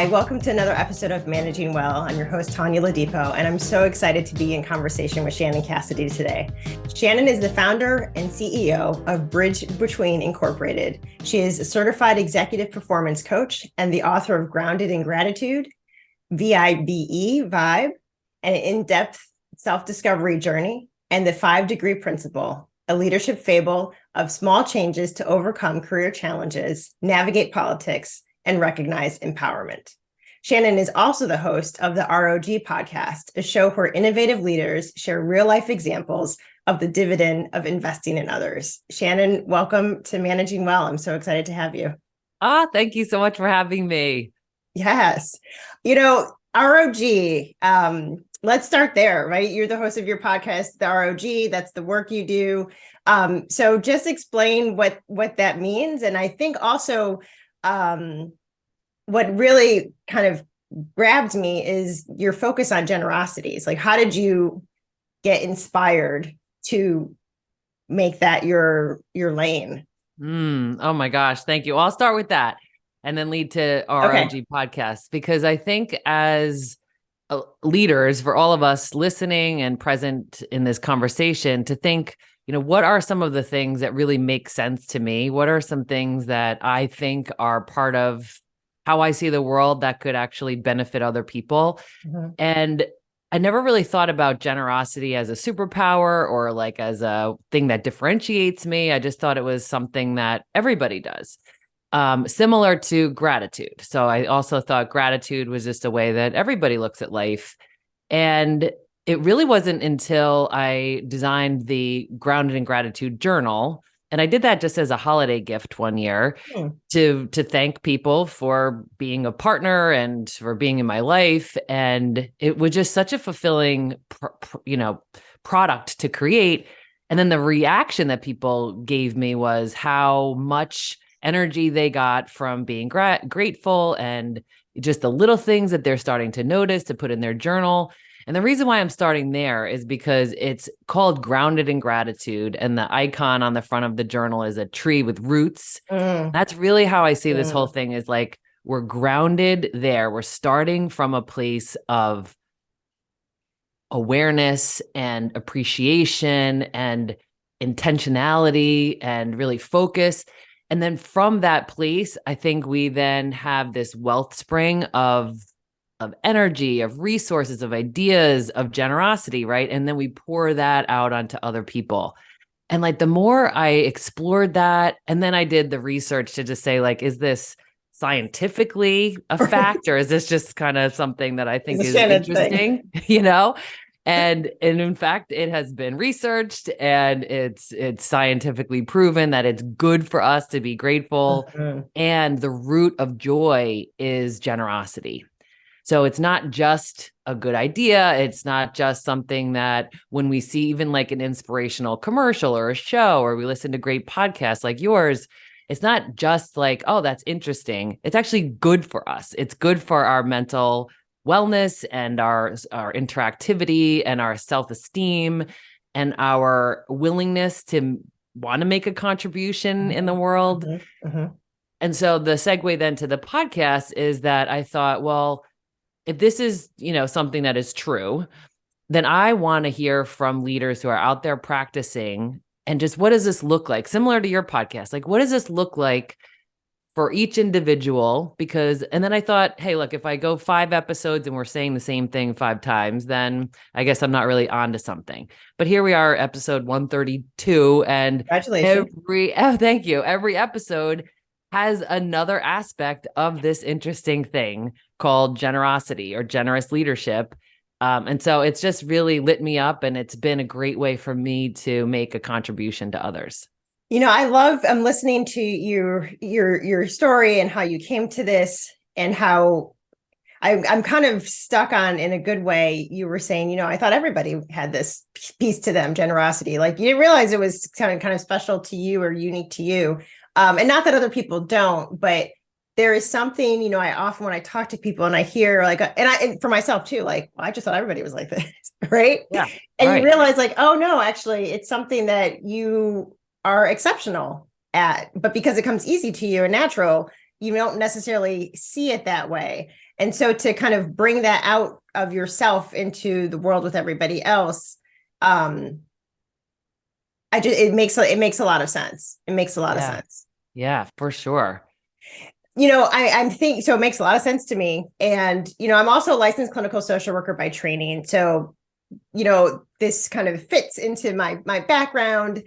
Hi, welcome to another episode of Managing Well. I'm your host, Tonya Ladipo, and I'm so excited to be in conversation with Shannon Cassidy today. Shannon is the founder and CEO of Bridge Between Incorporated. She is a certified executive performance coach and the author of Grounded in Gratitude, Vibe, an in-depth self-discovery journey, and the 5-Degree Principle, a leadership fable of small changes to overcome career challenges, navigate politics, and recognize empowerment. Shannon is also the host of the R.O.G podcast, a show where innovative leaders share real-life examples of the dividend of investing in others. Shannon, welcome to Managing Well. I'm so excited to have you. Thank you so much for having me. Yes. You know, R.O.G, let's start there, right? You're the host of your podcast, the R.O.G. That's the work you do. So just explain what that means. And I think also what really kind of grabbed me is your focus on generosity. It's like, how did you get inspired to make that your lane? Oh my gosh. Thank you. I'll start with that and then lead to our R.O.G podcast, because I think as leaders, for all of us listening and present in this conversation, to think, what are some of the things that really make sense to me? What are some things that I think are part of how I see the world that could actually benefit other people? Mm-hmm. And I never really thought about generosity as a superpower or like as a thing that differentiates me. I just thought it was something that everybody does, similar to gratitude. So I also thought gratitude was just a way that everybody looks at life. And it really wasn't until I designed the Grounded in Gratitude journal, and I did that just as a holiday gift one year to thank people for being a partner and for being in my life. And it was just such a fulfilling, product to create. And then the reaction that people gave me was how much energy they got from being grateful and just the little things that they're starting to notice to put in their journal. And the reason why I'm starting there is because it's called Grounded in Gratitude, and the icon on the front of the journal is a tree with roots. That's really how I see this whole thing, is like we're grounded there. We're starting from a place of awareness and appreciation and intentionality and really focus. And then from that place, I think we then have this wellspring of energy, of resources, of ideas, of generosity, right? And then we pour that out onto other people. And like the more I explored that, and then I did the research to just say, like, is this scientifically a fact, or is this just kind of something that I think is interesting, And in fact, it has been researched, and it's scientifically proven that it's good for us to be grateful. And the root of joy is generosity. So it's not just a good idea. It's not just something that when we see even like an inspirational commercial or a show, or we listen to great podcasts like yours, it's not just like, oh, that's interesting. It's actually good for us. It's good for our mental wellness and our interactivity and our self-esteem and our willingness to want to make a contribution in the world. And so the segue then to the podcast is that I thought, well, if this is, something that is true, then I want to hear from leaders who are out there practicing, and just what does this look like? Similar to your podcast, like what does this look like for each individual? And then I thought, hey, look, if I go 5 episodes and we're saying the same thing 5 times, then I guess I'm not really onto something. But here we are, episode 132, and congratulations. Thank you. Every episode has another aspect of this interesting thing called generosity or generous leadership. And so it's just really lit me up, and it's been a great way for me to make a contribution to others. I'm listening to your story and how you came to this, and how I'm kind of stuck on, in a good way, you were saying, I thought everybody had this piece to them, generosity. Like you didn't realize it was kind of special to you or unique to you. And not that other people don't, but there is something, I often, when I talk to people and I hear like, and for myself too, like, well, I just thought everybody was like this, right? Yeah. And you realize like, oh no, actually it's something that you are exceptional at, but because it comes easy to you and natural, you don't necessarily see it that way. And so to kind of bring that out of yourself into the world with everybody else, it makes a lot of sense. It makes a lot of Yeah. sense. Yeah, for sure. I'm thinking, so it makes a lot of sense to me. And, I'm also a licensed clinical social worker by training. So, this kind of fits into my background.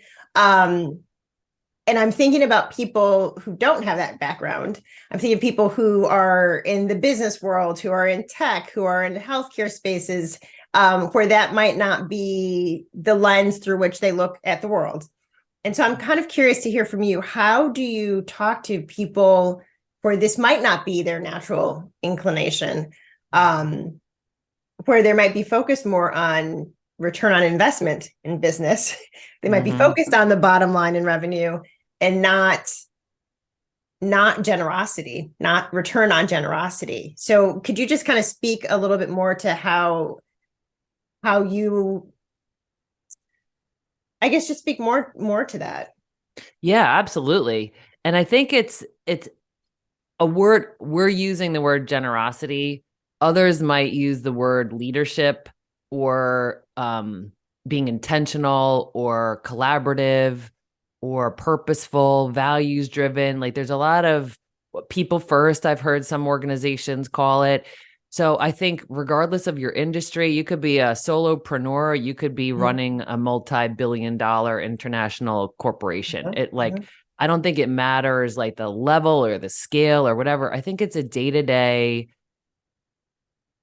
And I'm thinking about people who don't have that background. I'm thinking of people who are in the business world, who are in tech, who are in healthcare spaces, where that might not be the lens through which they look at the world. And so I'm kind of curious to hear from you. How do you talk to people where this might not be their natural inclination, where they might be focused more on return on investment in business? They might be focused on the bottom line in revenue and not generosity, not return on generosity. So could you just kind of speak a little bit more to how you, I guess, just speak more to that? Yeah, absolutely. And I think it's a word, we're using the word generosity. Others might use the word leadership, or being intentional or collaborative or purposeful, values driven. Like there's a lot of people first, I've heard some organizations call it. So I think regardless of your industry, you could be a solopreneur, you could be running a multi-billion-dollar international corporation. I don't think it matters like the level or the scale or whatever. I think it's a day-to-day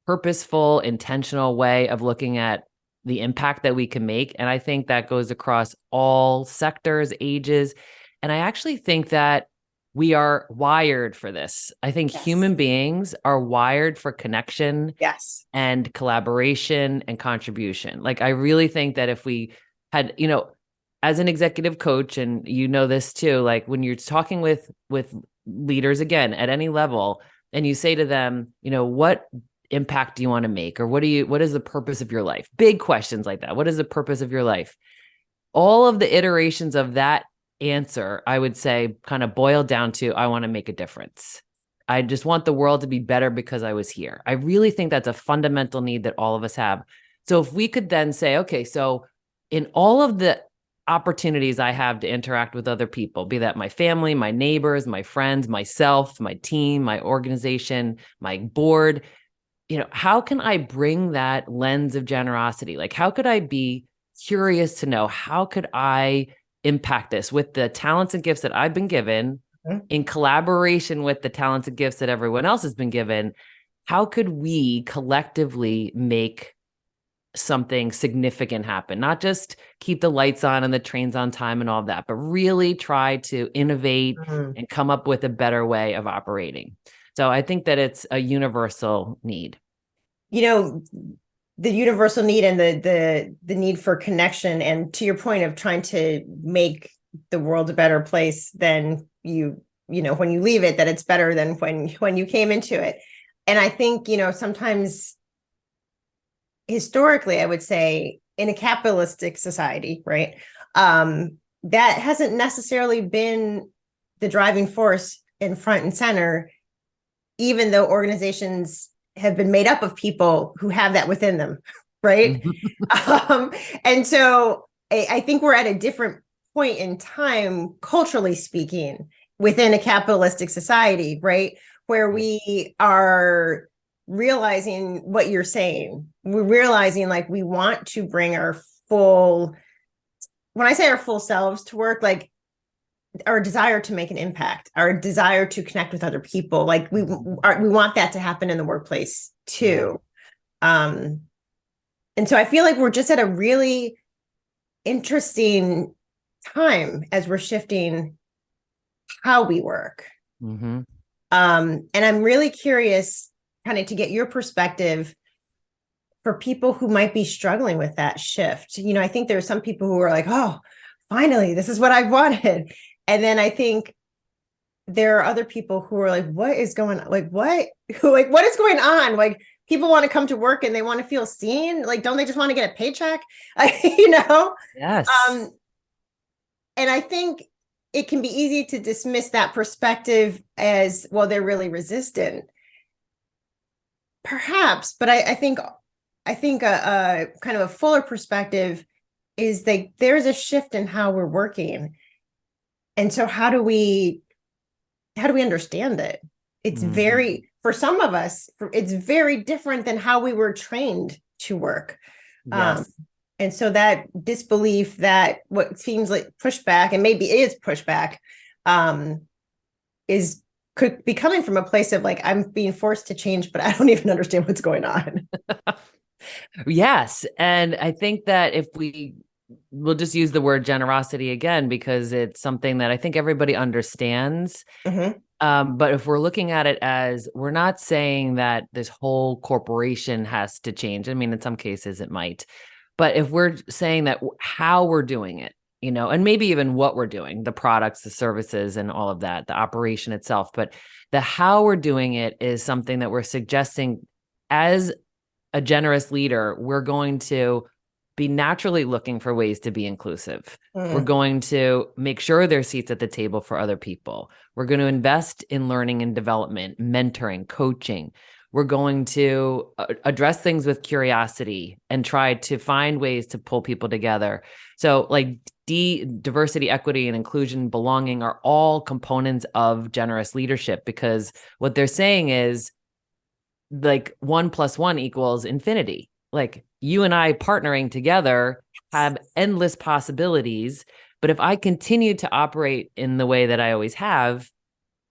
purposeful, intentional way of looking at the impact that we can make. And I think that goes across all sectors, ages. And I actually think that we are wired for this. I think human beings are wired for connection and collaboration and contribution. Like I really think that if we had, as an executive coach, and this too, like when you're talking with leaders again at any level, and you say to them, what impact do you want to make? Or what is the purpose of your life? Big questions like that. What is the purpose of your life? All of the iterations of that answer, I would say, kind of boil down to, I want to make a difference. I just want the world to be better because I was here. I really think that's a fundamental need that all of us have. So if we could then say, okay, so in all of the opportunities I have to interact with other people, be that my family, my neighbors, my friends, myself, my team, my organization, my board, how can I bring that lens of generosity? Like, how could I be curious to know, how could I impact this with the talents and gifts that I've been given in collaboration with the talents and gifts that everyone else has been given? How could we collectively make something significant happen? Not just keep the lights on and the trains on time and all of that, but really try to innovate and come up with a better way of operating. So I think that it's a universal need. The universal need and the need for connection, and to your point of trying to make the world a better place than when you leave it, that it's better than when you came into it. And I think, sometimes historically, I would say in a capitalistic society, right, that hasn't necessarily been the driving force in front and center, even though organizations have been made up of people who have that within them, right? And so I think we're at a different point in time, culturally speaking, within a capitalistic society, right? Where we are realizing what you're saying. We're realizing like we want to bring when I say our full selves to work, like our desire to make an impact, our desire to connect with other people. Like we want that to happen in the workplace too. And so I feel like we're just at a really interesting time as we're shifting how we work. And I'm really curious kind of to get your perspective for people who might be struggling with that shift. I think there's some people who are like, oh, finally, this is what I wanted. And then I think there are other people who are like, what is going on? What is going on? Like, people want to come to work and they want to feel seen. Like, don't they just want to get a paycheck? Yes. And I think it can be easy to dismiss that perspective as, well, they're really resistant. perhaps, but I think a kind of a fuller perspective is that there's a shift in how we're working. And so how do we understand it? It's Mhm. very, for some of us, it's very different than how we were trained to work. Um, Yes. and so that disbelief, that what seems like pushback, and maybe is pushback, um, is could be coming from a place of like, I'm being forced to change, but I don't even understand what's going on. Yes. And I think that if we'll just use the word generosity again, because it's something that I think everybody understands. Mhm. But if we're looking at it as, we're not saying that this whole corporation has to change. I mean, in some cases it might, but if we're saying that how we're doing it, and maybe even what we're doing, the products, the services, and all of that, the operation itself, but the how we're doing it is something that we're suggesting as a generous leader, we're going to be naturally looking for ways to be inclusive. We're Mm. going to make sure there's seats at the table for other people. We're going to invest in learning and development, mentoring, coaching. We're going to address things with curiosity and try to find ways to pull people together. So, like diversity, equity, and inclusion, belonging are all components of generous leadership, because what they're saying is, like, 1 + 1 = infinity. Like, you and I partnering together have endless possibilities. But if I continue to operate in the way that I always have,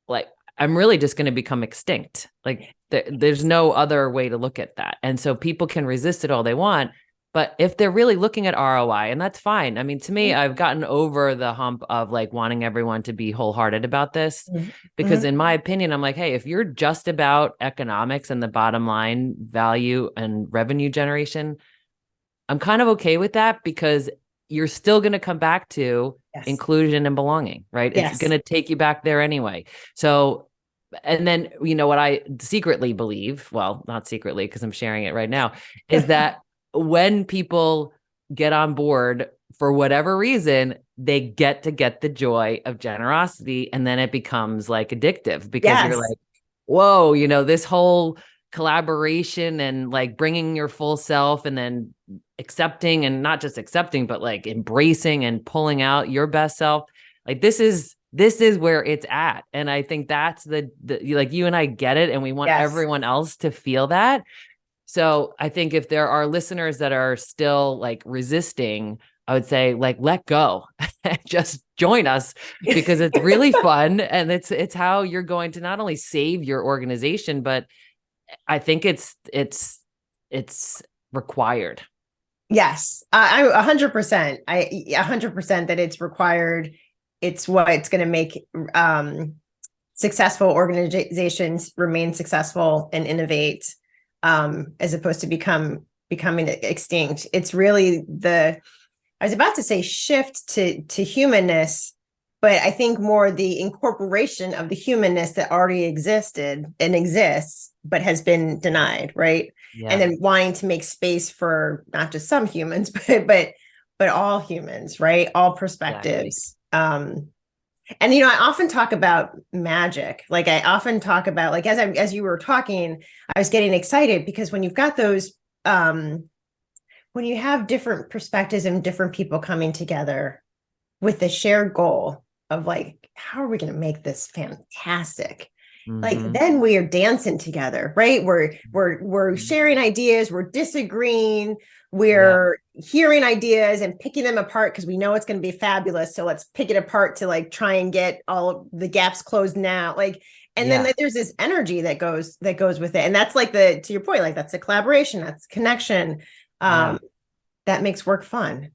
like, I'm really just going to become extinct. Like, there's no other way to look at that. And so people can resist it all they want. But if they're really looking at ROI, and that's fine. I mean, to me, I've gotten over the hump of like wanting everyone to be wholehearted about this, because Mhm. in my opinion, I'm like, hey, if you're just about economics and the bottom line value and revenue generation, I'm kind of okay with that, because you're still going to come back to Yes. inclusion and belonging, right? It's going Yes. to take you back there anyway. So, and then, what I secretly believe, well, not secretly, because I'm sharing it right now, is that when people get on board for whatever reason, they get the joy of generosity. And then it becomes like addictive, because you're Yes. like, whoa, this whole collaboration and like bringing your full self, and then accepting, and not just accepting, but like embracing and pulling out your best self. Like, this is where it's at. And I think that's the like, you and I get it, and we want Yes. everyone else to feel that. So I think if there are listeners that are still like resisting, I would say, like, let go. Just join us, because it's really fun, and it's how you're going to not only save your organization, but I think it's required. Yes, I 100%. I 100% that it's required. It's what's going to make successful organizations remain successful and innovate, as opposed to becoming extinct. It's really the, I was about to say shift to humanness, but I think more the incorporation of the humanness that already existed and exists, but has been denied, right? And Yeah, then wanting to make space for not just some humans, but all humans, right? All exactly. perspectives. And I often talk about magic. Like I often talk about, like, as you were talking, I was getting excited because when you've got those, when you have different perspectives and different people coming together with the shared goal of like, how are we going to make this fantastic? Like Mm-hmm. then we are dancing together, right? We're Mm-hmm. sharing ideas, we're disagreeing, Yeah, we're hearing ideas and picking them apart because we know it's going to be fabulous. So let's pick it apart to like try and get all the gaps closed now. Like, and then yeah, like, there's this energy that goes with it. And that's like the, to your point, like that's the collaboration, that's connection. yeah. Um, that makes work fun.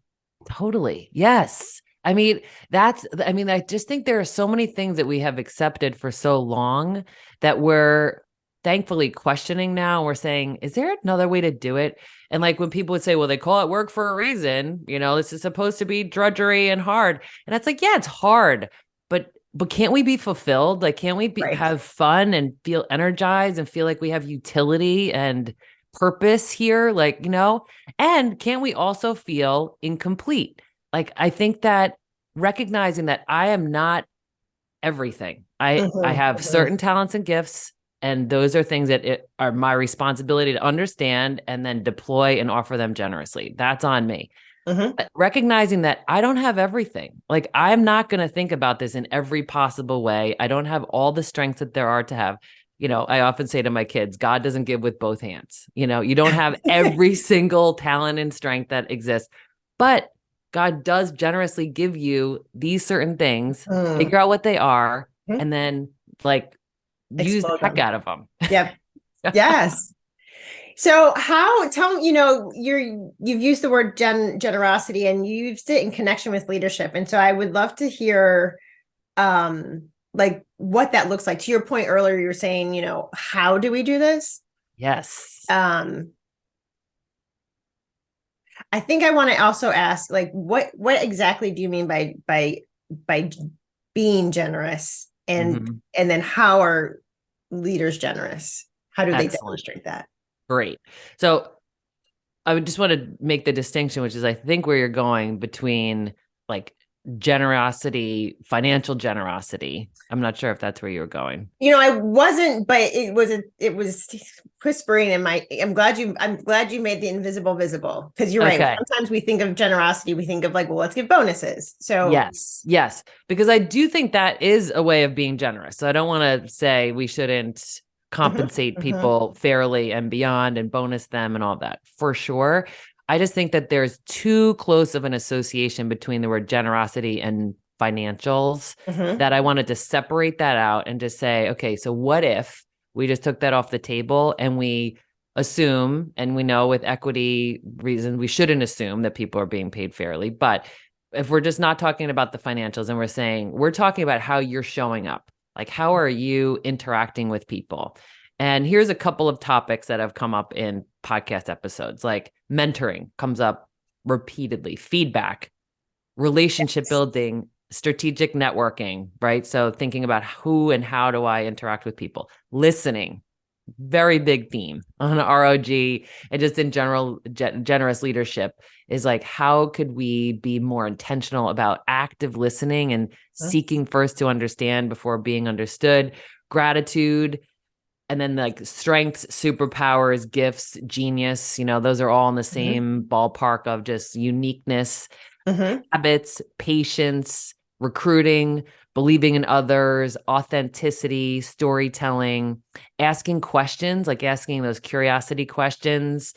Totally. Yes. I mean, I just think there are so many things that we have accepted for so long that we're thankfully questioning now. We're saying, is there another way to do it? And like, when people would say, well, they call it work for a reason, this is supposed to be drudgery and hard. And it's like, yeah, it's hard, but can't we be fulfilled? Like, can't we Right. have fun and feel energized and feel like we have utility and purpose here? Like, and can we also feel incomplete? Like, I think that recognizing that I am not everything. I Mhm, have mhm. certain talents and gifts, And those are things that are my responsibility to understand and then deploy and offer them generously. That's on me. Recognizing that I don't have everything. Like, I'm not going to think about this in every possible way. I don't have all the strengths that there are to have. I often say to my kids, God doesn't give with both hands. You don't have every single talent and strength that exists, but God does generously give you these certain things, figure out what they are, and then like use the Explode heck them. out of them. Yep. Yes. So tell me, you've used the word generosity and you used it in connection with leadership. And so I would love to hear like what that looks like. To your point earlier, you were saying, how do we do this? Yes. I think I want to also ask, like, what exactly do you mean by being generous, and then how are leaders generous? How do they demonstrate that? Great. So I would just want to make the distinction, which is I think where you're going between like generosity, financial generosity. I'm not sure if that's where you're going. I wasn't, but it was whispering in my. I'm glad you made the invisible visible, because you're right. Sometimes we think of generosity, we think of like, well, let's give bonuses. So yes, because I do think that is a way of being generous. So I don't want to say we shouldn't compensate people fairly and beyond and bonus them and all that, for sure. I just think that there's too close of an association between the word generosity and financials that I wanted to separate that out and just say, okay, so what if we just took that off the table and we assume, and we know with equity reason, we shouldn't assume that people are being paid fairly. But if we're just not talking about the financials and we're talking about how you're showing up, like how are you interacting with people? And here's a couple of topics that have come up in podcast episodes, like mentoring comes up repeatedly, feedback, relationship building, strategic networking, right? So thinking about who and how do I interact with people, listening, very big theme on R.O.G. and just in general, generous leadership is like, how could we be more intentional about active listening and seeking first to understand before being understood, gratitude, and then like strengths, superpowers, gifts, genius, those are all in the same ballpark of just uniqueness, habits, patience, recruiting, believing in others, authenticity, storytelling, asking questions, like asking those curiosity questions,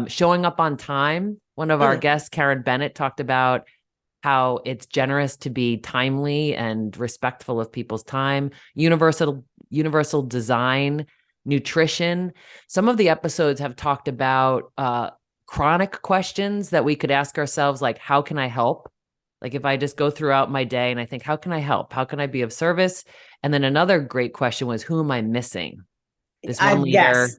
showing up on time. One of our guests, Karen Bennett, talked about how it's generous to be timely and respectful of people's time, universal design, nutrition. Some of the episodes have talked about chronic questions that we could ask ourselves, like, how can I help? Like if I just go throughout my day and I think, how can I help? How can I be of service? And then another great question was, who am I missing? This one leader.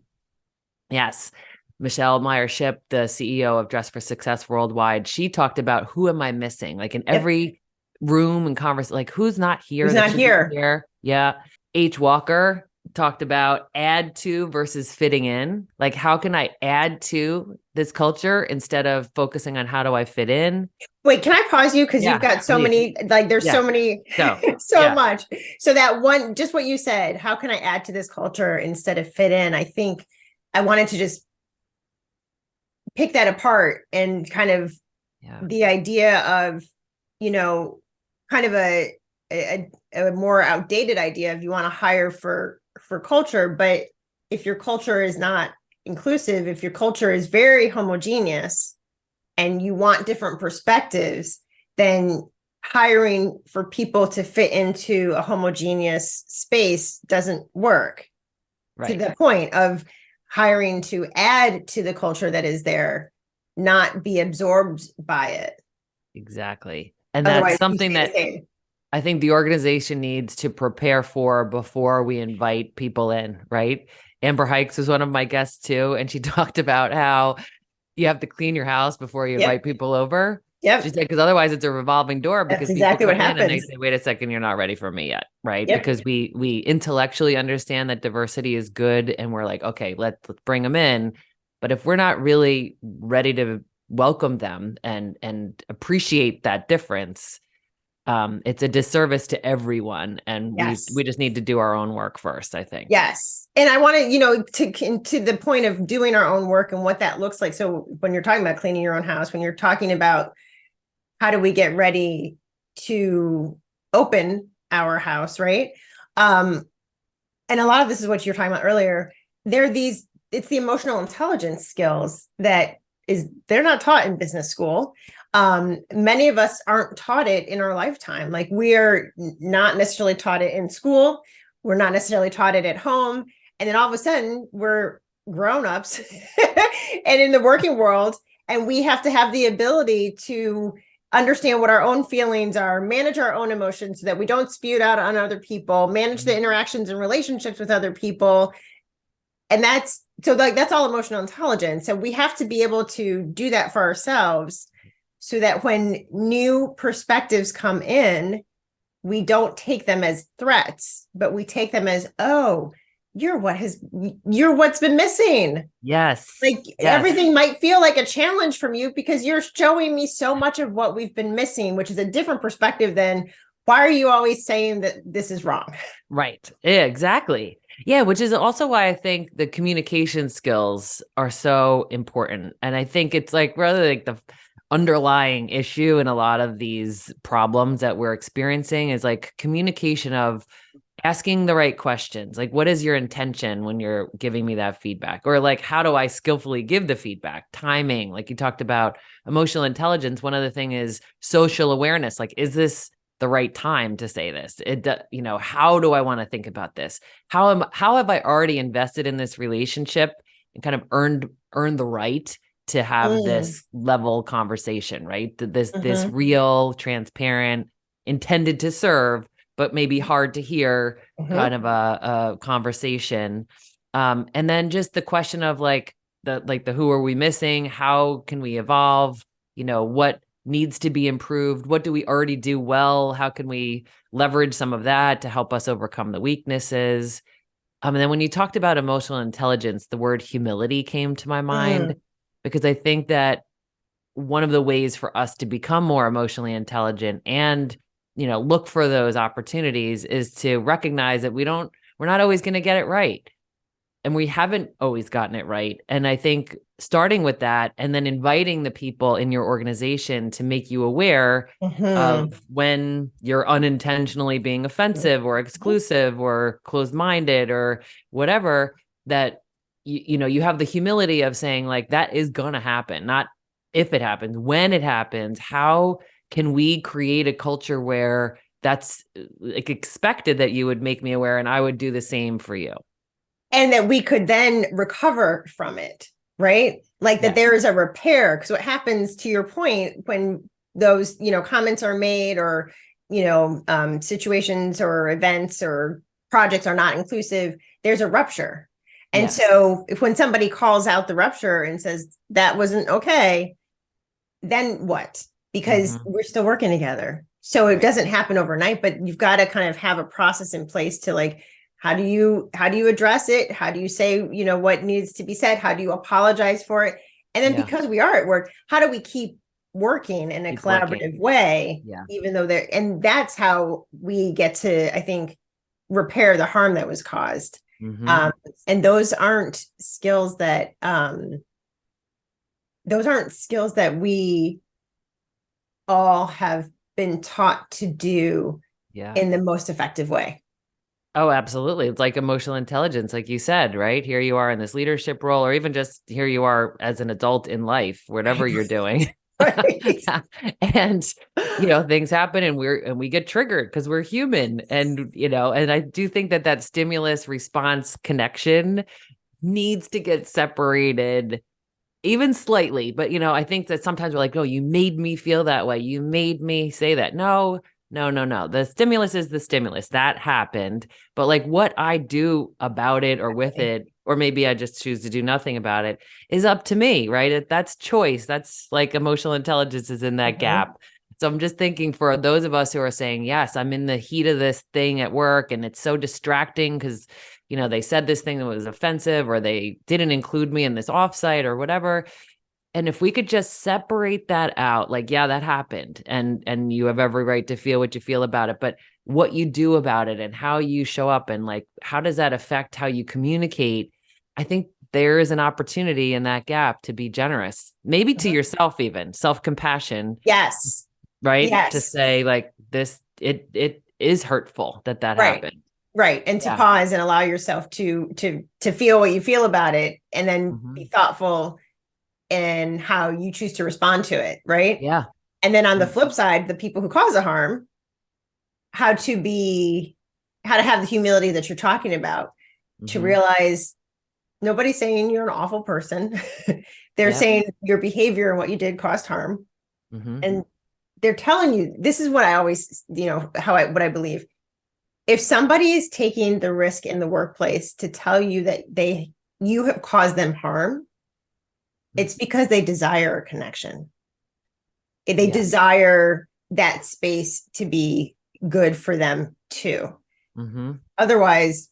Yes. Michelle Meyer-Ship, the CEO of Dress for Success Worldwide, she talked about who am I missing? Like in every room and conversation, like who's not here? Who's not here? Yeah. H. Walker talked about add to versus fitting in. Like, how can I add to this culture instead of focusing on how do I fit in? Wait, can I pause you? Because you've got so many, like there's so many, so much. So that one, just what you said, how can I add to this culture instead of fit in? I think I wanted to just pick that apart and kind of the idea of, kind of a more outdated idea of you want to hire for culture, but if your culture is not inclusive, if your culture is very homogeneous and you want different perspectives, then hiring for people to fit into a homogeneous space doesn't work. To the point of hiring to add to the culture that is there, not be absorbed by it. Exactly. And that's something that I think the organization needs to prepare for before we invite people in, right? Amber Hikes was one of my guests too. And she talked about how you have to clean your house before you invite people over. She said, because otherwise it's a revolving door, because that's exactly people what happens. And they say, wait a second, you're not ready for me yet. Right. Because we intellectually understand that diversity is good. And we're like, okay, let's bring them in. But if we're not really ready to welcome them and appreciate that difference, it's a disservice to everyone, and Yes. we just need to do our own work first, I think. Yes. And I want to the point of doing our own work and what that looks like. So when you're talking about cleaning your own house, when you're talking about how do we get ready to open our house, right? And a lot of this is what you're talking about earlier. It's the emotional intelligence skills they're not taught in business school. Many of us aren't taught it in our lifetime. Like, we're not necessarily taught it in school. We're not necessarily taught it at home. And then all of a sudden we're grown-ups and in the working world, and we have to have the ability to understand what our own feelings are, manage our own emotions so that we don't spew it out on other people, manage the interactions and relationships with other people. And that's all emotional intelligence. So we have to be able to do that for ourselves so that when new perspectives come in, we don't take them as threats, but we take them as, oh, you're what's been missing. Yes. Like, yes. Everything might feel like a challenge from you because you're showing me so much of what we've been missing, which is a different perspective than, why are you always saying that this is wrong? Right. Yeah, exactly. Yeah, which is also why I think the communication skills are so important. And I think it's like rather like the underlying issue in a lot of these problems that we're experiencing is like communication of asking the right questions. Like, what is your intention when you're giving me that feedback? Or like, how do I skillfully give the feedback? Timing, like you talked about emotional intelligence. One other thing is social awareness. Like, is this the right time to say this? How do I want to think about this? How have I already invested in this relationship and kind of earned the right to have this level conversation, right? This real, transparent, intended to serve, but maybe hard to hear kind of a conversation. And then just the question of the who are we missing? How can we evolve? What needs to be improved? What do we already do well? How can we leverage some of that to help us overcome the weaknesses? And then when you talked about emotional intelligence, the word humility came to my mind, because I think that one of the ways for us to become more emotionally intelligent and look for those opportunities is to recognize that we're not always going to get it right, and we haven't always gotten it right. And I think starting with that and then inviting the people in your organization to make you aware of when you're unintentionally being offensive or exclusive or closed-minded or whatever, that you have the humility of saying, like, that is going to happen, not if it happens, when it happens. How can we create a culture where that's like expected, that you would make me aware and I would do the same for you? And that we could then recover from it, right? Like that there is a repair. Because what happens, to your point, when those, comments are made, or, situations or events or projects are not inclusive, there's a rupture. And so when somebody calls out the rupture and says that wasn't okay, then what? Because we're still working together. So it doesn't happen overnight, but you've got to kind of have a process in place to, like, how do you address it? How do you say, what needs to be said? How do you apologize for it? And then because we are at work, how do we keep working in a collaborative way, even though and that's how we get to, I think, repair the harm that was caused. And those aren't skills that we all have been taught to do in the most effective way. Oh, absolutely. It's like emotional intelligence, like you said, right? Here you are in this leadership role, or even just here you are as an adult in life, whatever you're doing. And, things happen and we get triggered because we're human. And, and I do think that stimulus response connection needs to get separated even slightly. But, I think that sometimes we're like, oh, you made me feel that way. You made me say that. No. The stimulus is the stimulus that happened. But like what I do about it or with it, or maybe I just choose to do nothing about it, is up to me, right? That's choice. That's like emotional intelligence is in that gap. So I'm just thinking for those of us who are saying, yes, I'm in the heat of this thing at work and it's so distracting because, they said this thing that was offensive or they didn't include me in this offsite or whatever. And if we could just separate that out, like, yeah, that happened, and you have every right to feel what you feel about it, but what you do about it and how you show up and like how does that affect how you communicate? I think there is an opportunity in that gap to be generous, maybe to Mhm. yourself, even self-compassion, Yes. right? To Yes. say like this, it is hurtful that Right. happened. Right. And to Yeah. pause and allow yourself to feel what you feel about it and then be Mhm. thoughtful in how you choose to respond to it. Right. Yeah. And then on the Mm. flip side, the people who cause the harm, how to be, how to have the humility that you're talking about, to Mhm. realize nobody's saying you're an awful person. They're Yep. saying your behavior and what you did caused harm. Mhm. And they're telling you, this is what I always, how what I believe. If somebody is taking the risk in the workplace to tell you that you have caused them harm, it's because they desire a connection. They Yeah. desire that space to be good for them too. Mhm. Otherwise,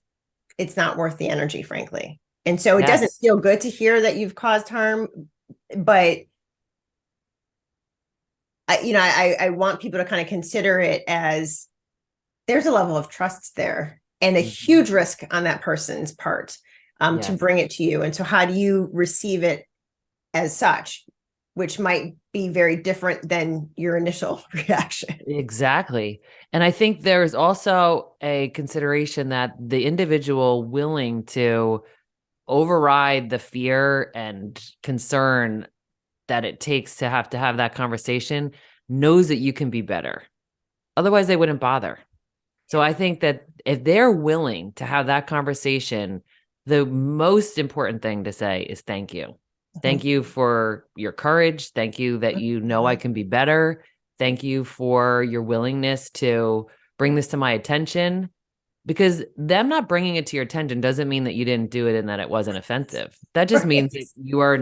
it's not worth the energy, frankly. And so it doesn't Yes. feel good to hear that you've caused harm, but I want people to kind of consider it as there's a level of trust there and a Mhm. huge risk on that person's part to Yes. bring it to you. And so, how do you receive it as such, which might be very different than your initial reaction? Exactly. And I think there's also a consideration that the individual willing to override the fear and concern that it takes to have that conversation knows that you can be better. Otherwise, they wouldn't bother. So I think that if they're willing to have that conversation, the most important thing to say is thank you. Thank you for your courage. Thank you that you know I can be better. Thank you for your willingness to bring this to my attention. Because them not bringing it to your attention doesn't mean that you didn't do it and that it wasn't offensive. That just Right. means that you are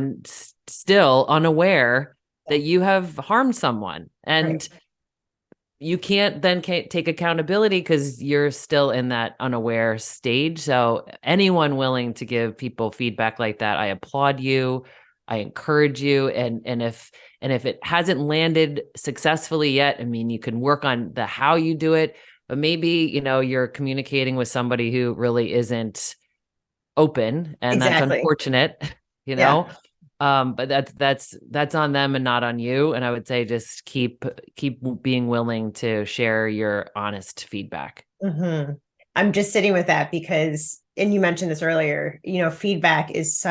still unaware Yeah. that you have harmed someone. Right. And you can't take accountability because you're still in that unaware stage. So anyone willing to give people feedback like that, I applaud you. I encourage you. And if it hasn't landed successfully yet, I mean, you can work on the how you do it, but maybe, you're communicating with somebody who really isn't open, and that's Exactly. unfortunate, you Yeah. know. But that's on them and not on you. And I would say just keep being willing to share your honest feedback. Mm-hmm. I'm just sitting with that because, and you mentioned this earlier, feedback is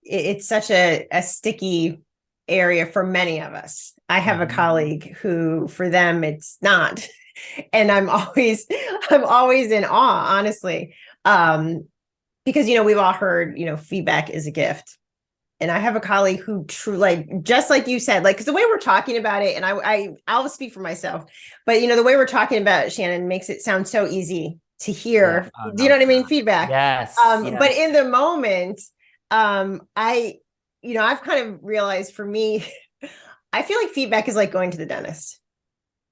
it's such a sticky area for many of us. I have a Mhm. colleague who, for them, it's not. And I'm always in awe, honestly. Because, we've all heard, feedback is a gift. And I have a colleague who true, like, just like you said, like, because the way we're talking about it, and I'll speak for myself, but the way we're talking about it, Shannon, makes it sound so easy to Yeah. hear. Oh Do you no, know what I it's mean? not. Feedback. Yes. But Yes. in the moment, I, I've kind of realized for me, I feel like feedback is like going to the dentist.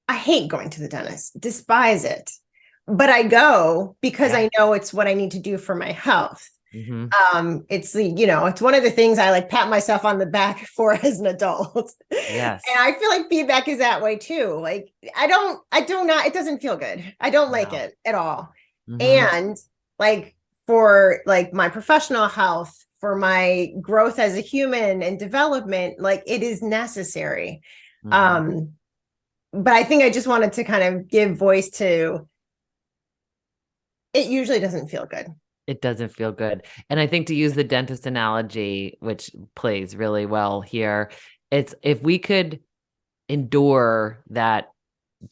I hate going to the dentist, despise it. But I go because Yeah. I know it's what I need to do for my health. Hmm. It's one of the things I like pat myself on the back for as an adult. And Yes. I feel like feedback is that way too. Like I do not, it doesn't feel good. I don't like No. it at all. Hmm. And like for like my professional health, for my growth as a human and development, like it is necessary. Hmm. Um, but I think I just wanted to kind of give voice to it usually doesn't feel good. It doesn't feel good. And I think to use the dentist analogy, which plays really well here, it's if we could endure that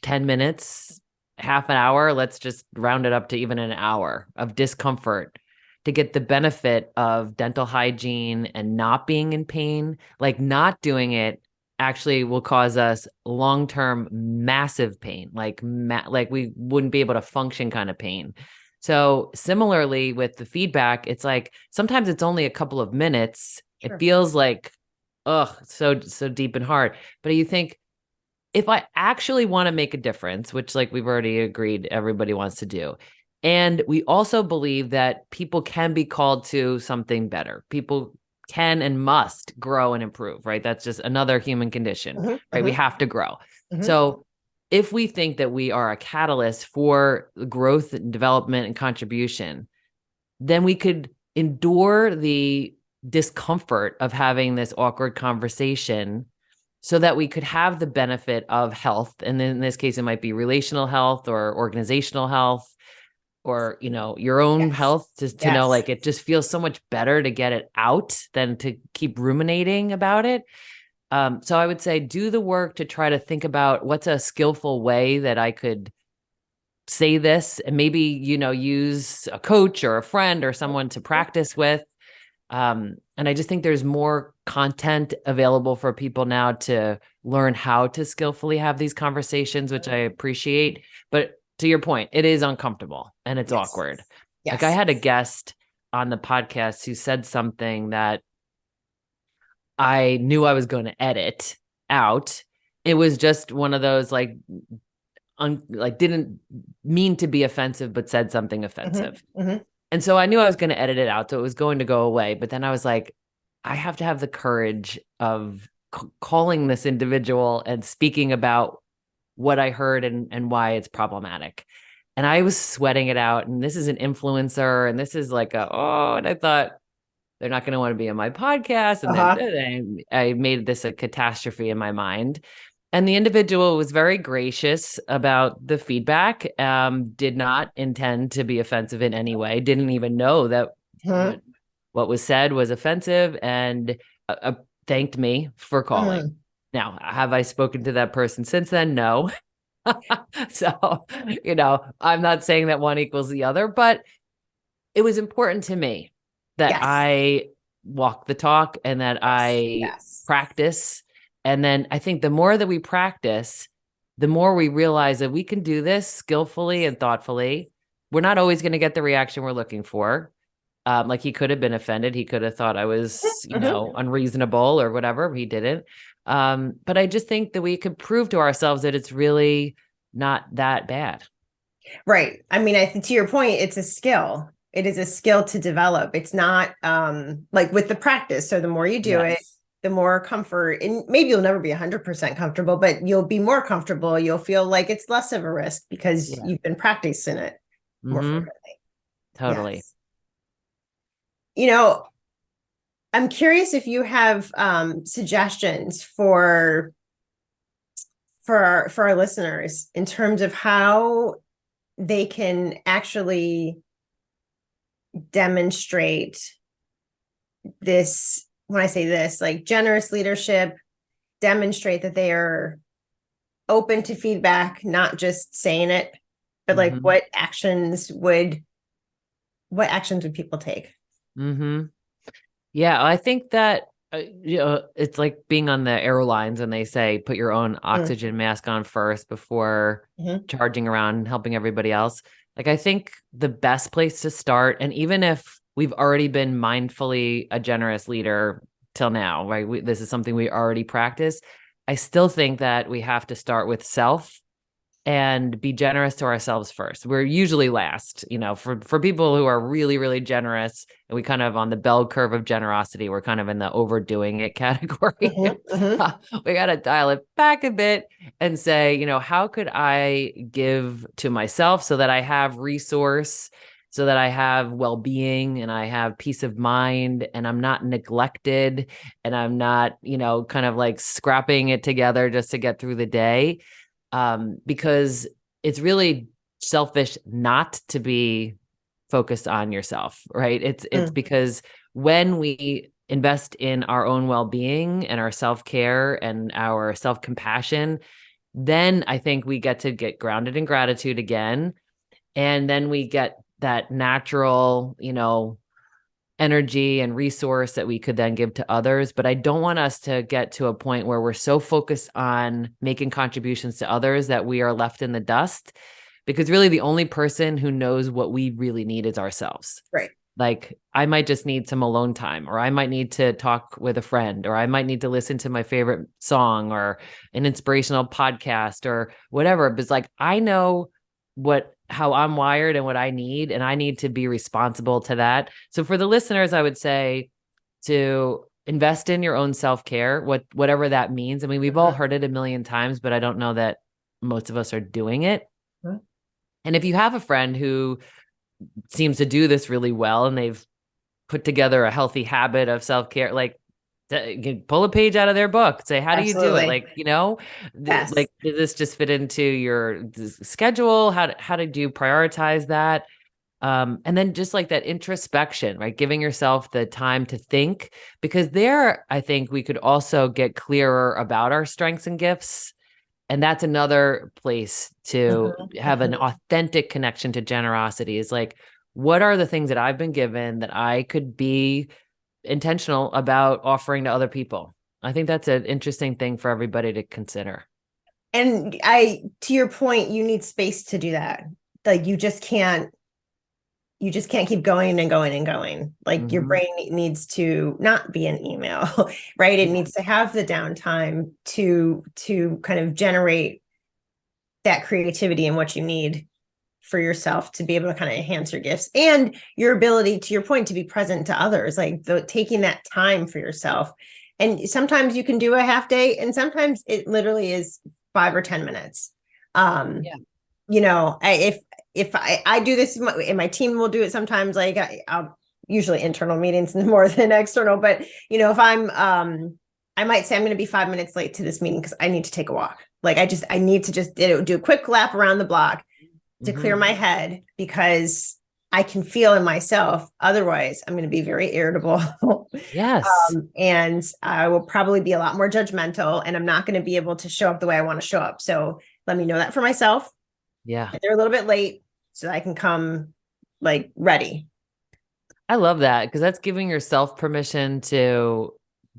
10 minutes, half an hour, let's just round it up to even an hour of discomfort to get the benefit of dental hygiene and not being in pain. Like not doing it actually will cause us long-term massive pain, like we wouldn't be able to function kind of pain. So similarly with the feedback, it's like sometimes it's only a couple of minutes. It Sure. feels like, ugh, so deep and hard. But you think, if I actually want to make a difference, which like we've already agreed everybody wants to do, And we also believe that people can be called to something better. People can and must grow and improve, right? That's just another human condition, right? We have to grow. So if we think that we are a catalyst for growth and development and contribution, then we could endure the discomfort of having this awkward conversation so that we could have the benefit of health. And in this case, it might be relational health or organizational health, or, you know, your own health, to know, like, it just feels so much better to get it out than to keep ruminating about it. So I would say do the work to try to think about what's a skillful way that I could say this, and maybe, you know, use a coach or a friend or someone to practice with. And I just think there's more content available for people now to learn how to skillfully have these conversations, which I appreciate. But to your point, it is uncomfortable and it's awkward. Like, I had a guest on the podcast who said something that I knew I was going to edit out. It was just one of those, like, didn't mean to be offensive, but said something offensive. And so I knew I was going to edit it out. So it was going to go away. But then I was like, I have to have the courage of calling this individual and speaking about what I heard and why it's problematic. And I was sweating it out. And this is an influencer. And this is like and I thought, they're not going to want to be on my podcast. And then I made this a catastrophe in my mind. And the individual was very gracious about the feedback, did not intend to be offensive in any way, didn't even know that what was said was offensive, and thanked me for calling. Now, have I spoken to that person since then? No. So, you know, I'm not saying that one equals the other, but it was important to me that I walk the talk and that I practice. And then I think the more that we practice, the more we realize that we can do this skillfully and thoughtfully. We're not always going to get the reaction we're looking for. Like, he could have been offended. He could have thought I was, you know, unreasonable or whatever. He didn't. But I just think that we could prove to ourselves that it's really not that bad. Right. I mean, I think to your point, it's a skill. It is a skill to develop. It's not like with the practice. So the more you do it, the more comfort, and maybe you'll never be 100% comfortable, but you'll be more comfortable. You'll feel like it's less of a risk because you've been practicing it more frequently. Totally. You know, I'm curious if you have suggestions for our listeners in terms of how they can actually demonstrate this. When I say this, like generous leadership, demonstrate that they are open to feedback, not just saying it, but like what actions would people take? Yeah, I think that you know, it's like being on the airlines and they say put your own oxygen mask on first before charging around and helping everybody else. Like, I think the best place to start, and even if we've already been mindfully a generous leader till now, right? This is something we already practice. I still think that we have to start with self and be generous to ourselves first. We're usually last, you know, for people who are really, really generous, and we kind of on the bell curve of generosity, we're kind of in the overdoing it category. We got to dial it back a bit and say, you know, how could I give to myself so that I have resource, so that I have well-being and I have peace of mind and I'm not neglected and I'm not, you know, kind of like scrapping it together just to get through the day. Because it's really selfish not to be focused on yourself, right? It's because when we invest in our own well-being and our self-care and our self-compassion, then I think we get to get grounded in gratitude again. And then we get that natural, you know, energy and resource that we could then give to others. But I don't want us to get to a point where we're so focused on making contributions to others that we are left in the dust, because really the only person who knows what we really need is ourselves. Right. Like, I might just need some alone time, or I might need to talk with a friend, or I might need to listen to my favorite song or an inspirational podcast or whatever. But it's like, I know what how I'm wired and what I need, and I need to be responsible to that. So for the listeners, I would say to invest in your own self-care, whatever that means. I mean, we've all heard it a million times, but I don't know that most of us are doing it. Mhm. And if you have a friend who seems to do this really well and they've put together a healthy habit of self-care, like pull a page out of their book, say, how do you do it? Absolutely. Like, you know, Yes. like, does this just fit into your schedule? How did you prioritize that? And then just like that introspection, right? Giving yourself the time to think, because there, I think we could also get clearer about our strengths and gifts. And that's another place to Mhm, have an mhm. authentic connection to generosity, is like, what are the things that I've been given that I could be intentional about offering to other people? I think that's an interesting thing for everybody to consider. And to your point, you need space to do that. Like you just can't keep going and going and going. Like your Hmm. brain needs to not be an email, right? It Yeah. needs to have the downtime to kind of generate that creativity and what you need for yourself to be able to kind of enhance your gifts and your ability, to your point, to be present to others, like taking that time for yourself. And sometimes you can do a half day, and sometimes it literally is 5 or 10 minutes. um Yeah. if I do this, and my team will do it sometimes, like I'll usually internal meetings more than external, but if I might say I'm going to be 5 minutes late to this meeting because I need to take a walk. Like I need to just do a quick lap around the block to Hmm. clear my head, because I can feel in myself. Otherwise, I'm going to be very irritable. Yes. And I will probably be a lot more judgmental, and I'm not going to be able to show up the way I want to show up. So let me know that for myself. Yeah. If they're a little bit late, so I can come like ready. I love that, because that's giving yourself permission to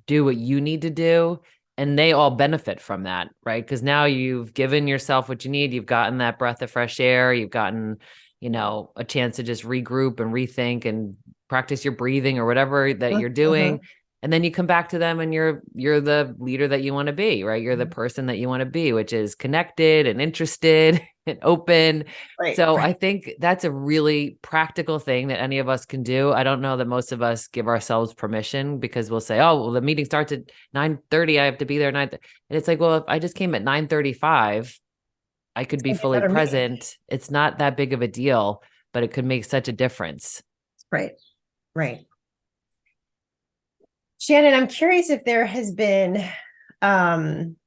do what you need to do. And they all benefit from that, right? Because now you've given yourself what you need. You've gotten that breath of fresh air. You've gotten, a chance to just regroup and rethink and practice your breathing or whatever that you're Mhm. doing. And then you come back to them and you're the leader that you want to be, right? You're the person that you want to be, which is connected and interested and open. Right, So right. I think that's a really practical thing that any of us can do. I don't know that most of us give ourselves permission, because we'll say, "Oh, well, the meeting starts at 9:30. I have to be there at 9." And it's like, well, if I just came at 9:35, I could It's be gonna be a fully better meeting. present. It's not that big of a deal, but it could make such a difference. Right, right. Shannon, I'm curious if there has been, um,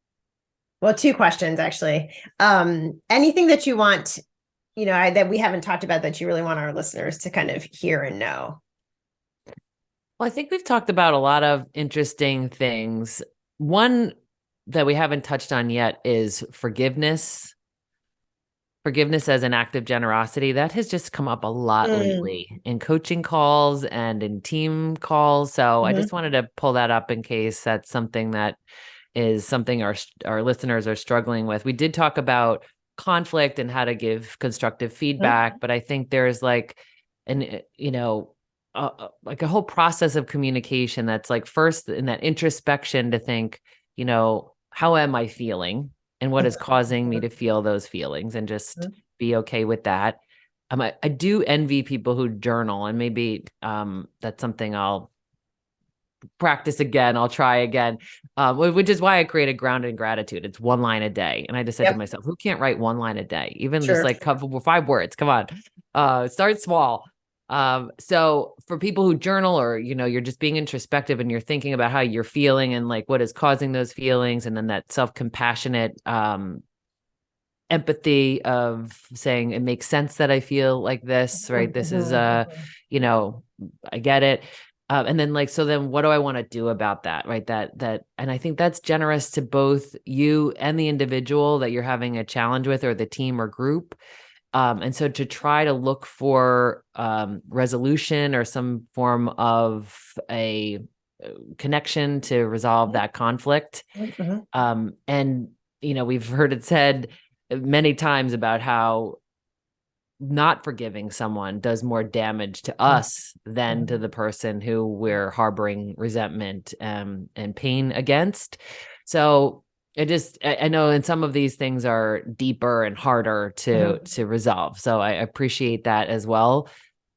well, two questions actually. Anything that you want, that we haven't talked about that you really want our listeners to kind of hear and know? Well, I think we've talked about a lot of interesting things. One that we haven't touched on yet is forgiveness. Forgiveness as an act of generosity, that has just come up a lot Mm, lately in coaching calls and in team calls. So I mhm, just wanted to pull that up in case that's something that is something our listeners are struggling with. We did talk about conflict and how to give constructive mhm, feedback, but I think there's like an like a whole process of communication that's like, first in that introspection to think, how am I feeling? And what is causing me to feel those feelings, and just mhm. be okay with that. I do envy people who journal, and maybe that's something I'll practice again. I'll try again, which is why I created grounded in gratitude. It's one line a day. And I just said to Yep, myself, who can't write one line a day? Even just sure. like couple 5 words. Come on. Start small. So for people who journal, or, you're just being introspective and you're thinking about how you're feeling and like what is causing those feelings. And then that self-compassionate, empathy of saying, it makes sense that I feel like this, right? This is Mhm, mhm, you know, I get it. And then like, so then what do I want to do about that? Right. And I think that's generous to both you and the individual that you're having a challenge with, or the team or group. And so to try to look for resolution or some form of a connection to resolve that conflict. mhm, mhm, And, we've heard it said many times about how not forgiving someone does more damage to us than to mhm. the person who we're harboring resentment and pain against. So I know, and some of these things are deeper and harder to resolve. So I appreciate that as well.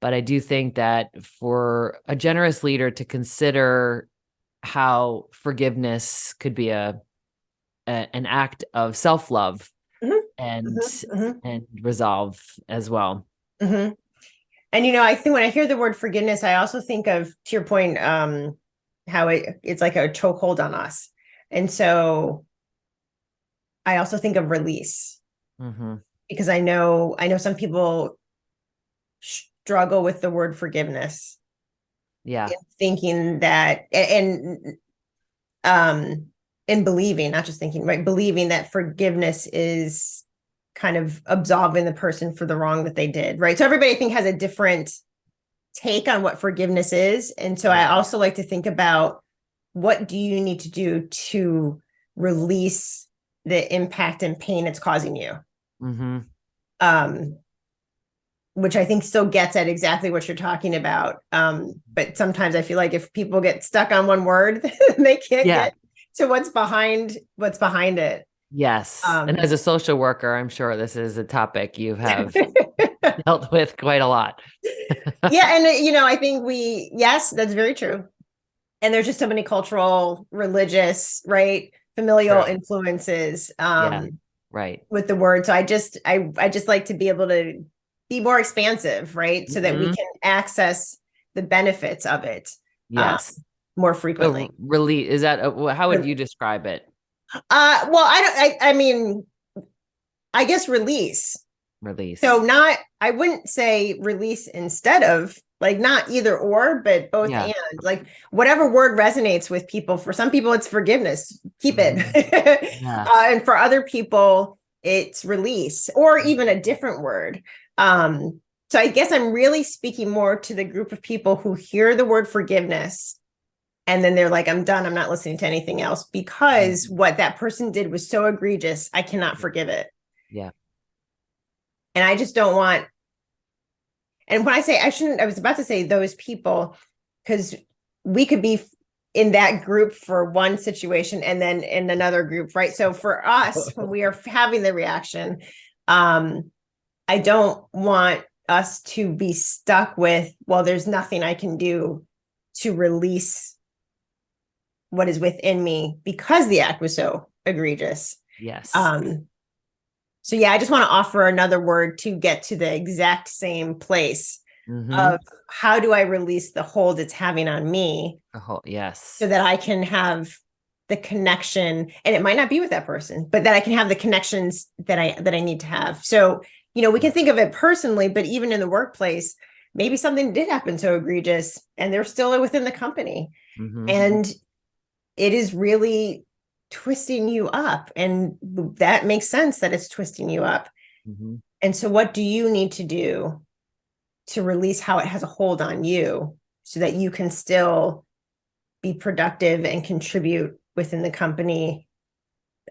But I do think that for a generous leader to consider how forgiveness could be an act of self-love Mhm, and mhm, mhm, and resolve as well. mhm. And I think when I hear the word forgiveness, I also think of, to your point, how it's like a chokehold on us. And so I also think of release, Hmm. because I know some people struggle with the word forgiveness, Yeah. thinking that, um and believing, not just thinking, right, believing that forgiveness is kind of absolving the person for the wrong that they did, right? So everybody, I think, has a different take on what forgiveness is. And so I Yeah. also like to think about, what do you need to do to release the impact and pain it's causing you? Hmm. um which I think still gets at exactly what you're talking about. But sometimes I feel like if people get stuck on one word, they can't Yeah. get to what's behind it. Yes. And Um, as a social worker, I'm sure this is a topic you have dealt with quite a lot. yeah, and I think yes, that's very true. And there's just so many cultural, religious, right, familial True. influences Yeah. Right. with the word. So I just like to be able to be more expansive, right, so that we Hmm. can access the benefits of it um, Yes. more So frequently. really, is that how would you describe it? Well, I don't. I mean, I guess release. So Release. I wouldn't say release instead of, like, not either or, but both Yeah. and, like, whatever word resonates with people. For some people, it's forgiveness. Keep Hmm. it. Yeah. And for other people, it's release, or even a different word. So I guess I'm really speaking more to the group of people who hear the word forgiveness and then they're like, I'm done. I'm not listening to anything else, because Mhm. what that person did was so egregious. I cannot forgive it. Yeah. And I just don't want, and when I say I shouldn't, I was about to say those people, because we could be in that group for one situation and then in another group, right? So for us, when we are having the reaction, um, I don't want us to be stuck with, well, there's nothing I can do to release what is within me because the act was so egregious. Yes. Um, so yeah, I just want to offer another word to get to the exact same place Hmm. of, how do I release the hold it's having on me The whole, yes. so that I can have the connection, and it might not be with that person, but that I can have the connections that I need to have. So, we can think of it personally, but even in the workplace, maybe something did happen so egregious and they're still within the company. Hmm. And it is really twisting you up. And that makes sense that it's twisting you up. Hmm. And so, what do you need to do to release how it has a hold on you so that you can still be productive and contribute within the company?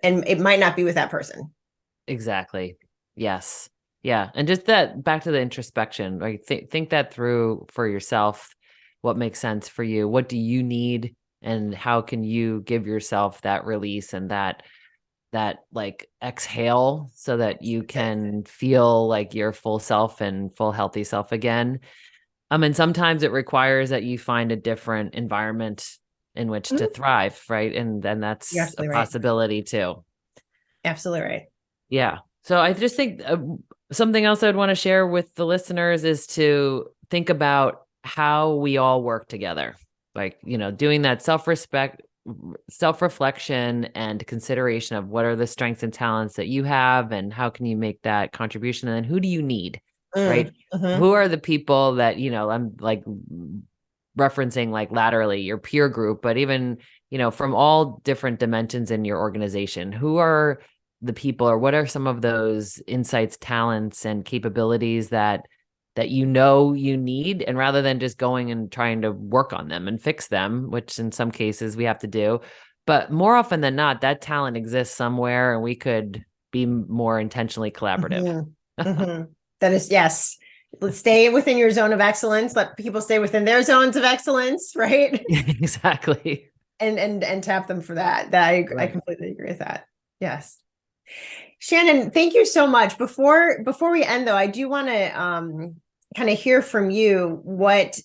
And it might not be with that person. Exactly. Yes. Yeah. And just that back to the introspection, like think that through for yourself. What makes sense for you? What do you need? And how can you give yourself that release and that like exhale so that you can feel like your full self and full healthy self again? And sometimes it requires that you find a different environment in which to Mhm. thrive, right? And then You're that's a absolutely right. possibility too. Absolutely right. Yeah. So I just think something else I'd want to share with the listeners is to think about how we all work together. Like, doing that self-reflection and consideration of what are the strengths and talents that you have and how can you make that contribution, and then who do you need, right? Mhm. Who are the people that, I'm like referencing like laterally your peer group, but even, from all different dimensions in your organization, who are the people, or what are some of those insights, talents, and capabilities that you need, and rather than just going and trying to work on them and fix them, which in some cases we have to do, but more often than not that talent exists somewhere and we could be more intentionally collaborative. Mhm. Mhm. That is, yes. Let's stay within your zone of excellence. Let people stay within their zones of excellence, right? Exactly. And tap them for that. I Right. completely agree with that. Yes. Shannon, thank you so much. Before we end though, I do want to kind of hear from you what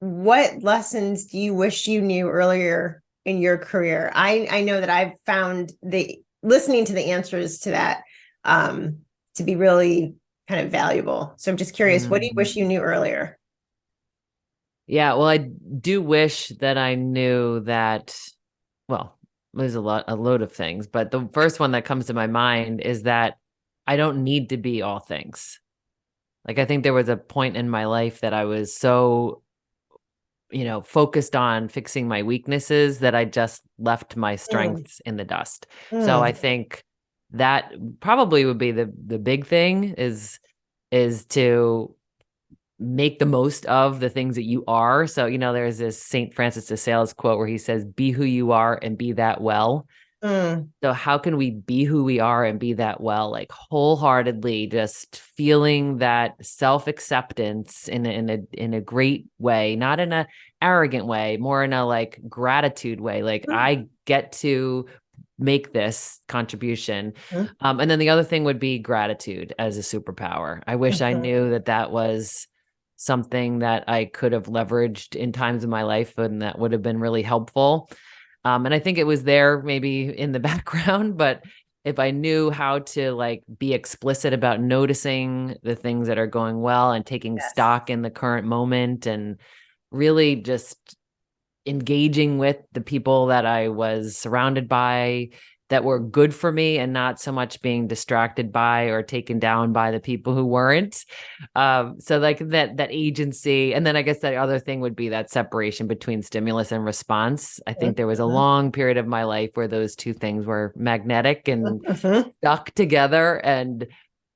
lessons do you wish you knew earlier in your career? I know that I've found the listening to the answers to that to be really kind of valuable. So I'm just curious, what do you wish you knew earlier? Yeah, well, I do wish that I knew that, well, there's a load of things, but the first one that comes to my mind is that I don't need to be all things. Like, I think there was a point in my life that I was so, focused on fixing my weaknesses that I just left my Mm, strengths in the dust. So I mm, think that probably would be the big thing is to make the most of the things that you are. So, there's this St. Francis de Sales quote where he says, be who you are and be that well. mm, So how can we be who we are and be that well, like wholeheartedly, just feeling that self-acceptance in a great way, not in a arrogant way, more in a like gratitude way. Like mm, I get to make this contribution. mm, And then the other thing would be gratitude as a superpower. I wish I mhm. knew that that was something that I could have leveraged in times of my life and that would have been really helpful. And I think it was there maybe in the background, but if I knew how to like be explicit about noticing the things that are going well and taking Yes. stock in the current moment and really just engaging with the people that I was surrounded by that were good for me and not so much being distracted by or taken down by the people who weren't. So like that agency. And then I guess that other thing would be that separation between stimulus and response. I think there was a Mhm, long period of my life where those two things were magnetic and mhm, stuck together. And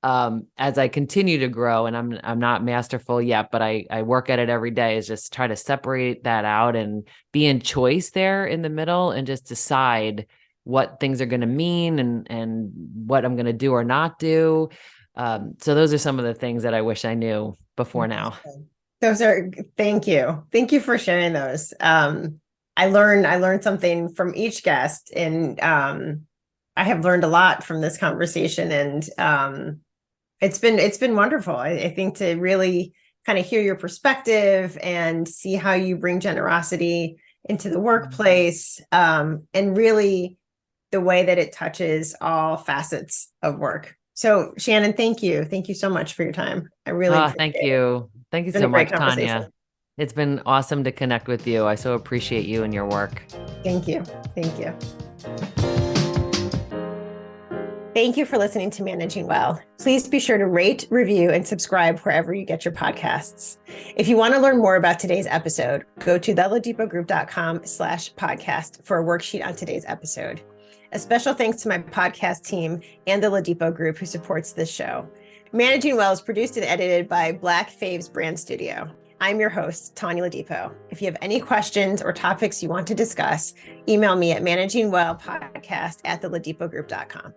as I continue to grow, and I'm not masterful yet, but I work at it every day, is just try to separate that out and be in choice there in the middle and just decide what things are going to mean and what I'm going to do or not do. So those are some of the things that I wish I knew before now. Those are, thank you. Thank you for sharing those. I learned something from each guest and I have learned a lot from this conversation and it's been wonderful. I think to really kind of hear your perspective and see how you bring generosity into the workplace and really the way that it touches all facets of work. So Shannon, thank you. Thank you so much for your time. I really appreciate Thank it. you. Thank you It's been so a great much, conversation. Tonya. It's been awesome to connect with you. I so appreciate you and your work. Thank you. Thank you. Thank you for listening to Managing Well. Please be sure to rate, review, and subscribe wherever you get your podcasts. If you want to learn more about today's episode, go to theladipogroup.com/podcast for a worksheet on today's episode. A special thanks to my podcast team and the Ladipo Group who supports this show. Managing Well is produced and edited by Black Faves Brand Studio. I'm your host, Tonya Ladipo. If you have any questions or topics you want to discuss, email me at managingwellpodcast@theladipogroup.com.